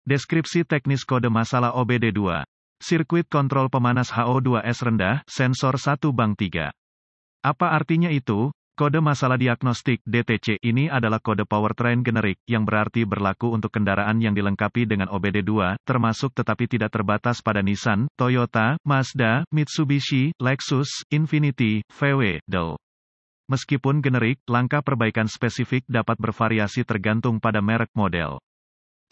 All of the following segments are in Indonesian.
Deskripsi teknis kode masalah OBD2. Sirkuit kontrol pemanas HO2S rendah, sensor 1 bank 3. Apa artinya itu? Kode masalah diagnostik DTC ini adalah kode powertrain generik, yang berarti berlaku untuk kendaraan yang dilengkapi dengan OBD2, termasuk tetapi tidak terbatas pada Nissan, Toyota, Mazda, Mitsubishi, Lexus, Infiniti, VW, Dell. Meskipun generik, langkah perbaikan spesifik dapat bervariasi tergantung pada merek model.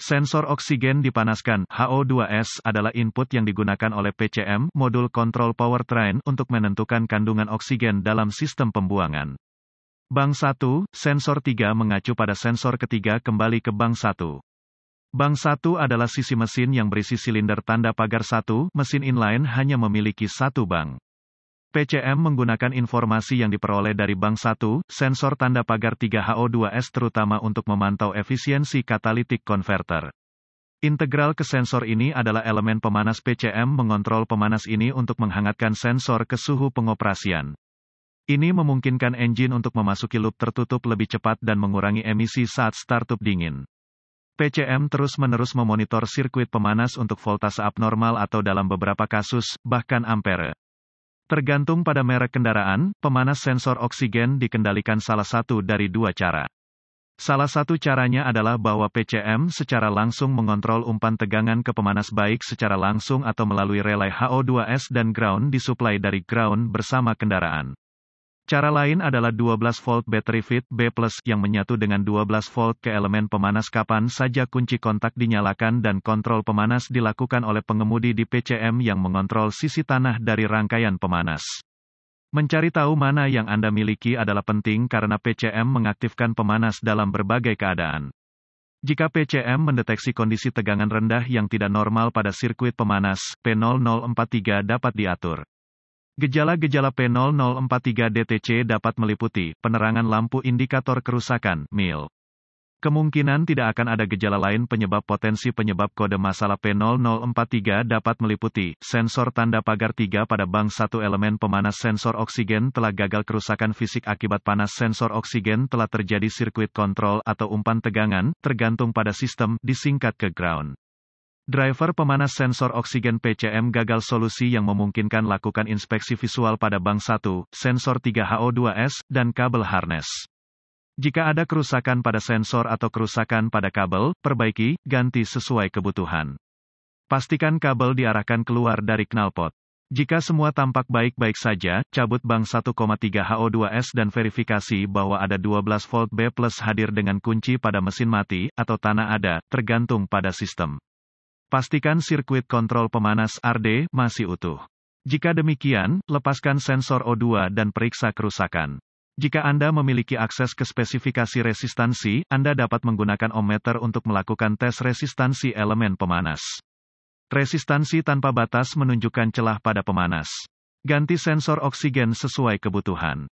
Sensor oksigen dipanaskan, HO2S, adalah input yang digunakan oleh PCM, modul kontrol powertrain, untuk menentukan kandungan oksigen dalam sistem pembuangan. Bank 1, sensor 3 mengacu pada sensor ketiga kembali ke bank 1. Bank 1 adalah sisi mesin yang berisi silinder tanda pagar 1, mesin inline hanya memiliki satu bank. PCM menggunakan informasi yang diperoleh dari bank 1, sensor tanda pagar 3 HO2S terutama untuk memantau efisiensi catalytic converter. Integral ke sensor ini adalah elemen pemanas PCM mengontrol pemanas ini untuk menghangatkan sensor ke suhu pengoperasian. Ini memungkinkan engine untuk memasuki loop tertutup lebih cepat dan mengurangi emisi saat startup dingin. PCM terus-menerus memonitor sirkuit pemanas untuk voltase abnormal atau dalam beberapa kasus, bahkan ampere. Tergantung pada merek kendaraan, pemanas sensor oksigen dikendalikan salah satu dari dua cara. Salah satu caranya adalah bahwa PCM secara langsung mengontrol umpan tegangan ke pemanas baik secara langsung atau melalui relay HO2S dan ground disuplai dari ground bersama kendaraan. Cara lain adalah 12 volt battery feed B+ yang menyatu dengan 12 volt ke elemen pemanas kapan saja kunci kontak dinyalakan dan kontrol pemanas dilakukan oleh pengemudi di PCM yang mengontrol sisi tanah dari rangkaian pemanas. Mencari tahu mana yang Anda miliki adalah penting karena PCM mengaktifkan pemanas dalam berbagai keadaan. Jika PCM mendeteksi kondisi tegangan rendah yang tidak normal pada sirkuit pemanas, P0043 dapat diatur. Gejala-gejala P0043 DTC dapat meliputi penerangan lampu indikator kerusakan, MIL. Kemungkinan tidak akan ada gejala lain penyebab potensi penyebab kode masalah P0043 dapat meliputi sensor tanda pagar 3 pada bank 1 elemen pemanas sensor oksigen telah gagal kerusakan fisik akibat panas sensor oksigen telah terjadi sirkuit kontrol atau umpan tegangan, tergantung pada sistem, disingkat ke ground. Driver pemanas sensor oksigen PCM gagal solusi yang memungkinkan lakukan inspeksi visual pada bank 1, sensor 3 HO2S, dan kabel harness. Jika ada kerusakan pada sensor atau kerusakan pada kabel, perbaiki, ganti sesuai kebutuhan. Pastikan kabel diarahkan keluar dari knalpot. Jika semua tampak baik-baik saja, cabut bank 1,3 HO2S dan verifikasi bahwa ada 12 volt B+ hadir dengan kunci pada mesin mati, atau tanah ada, tergantung pada sistem. Pastikan sirkuit kontrol pemanas RD masih utuh. Jika demikian, lepaskan sensor O2 dan periksa kerusakan. Jika Anda memiliki akses ke spesifikasi resistansi, Anda dapat menggunakan ohmmeter untuk melakukan tes resistansi elemen pemanas. Resistansi tanpa batas menunjukkan celah pada pemanas. Ganti sensor oksigen sesuai kebutuhan.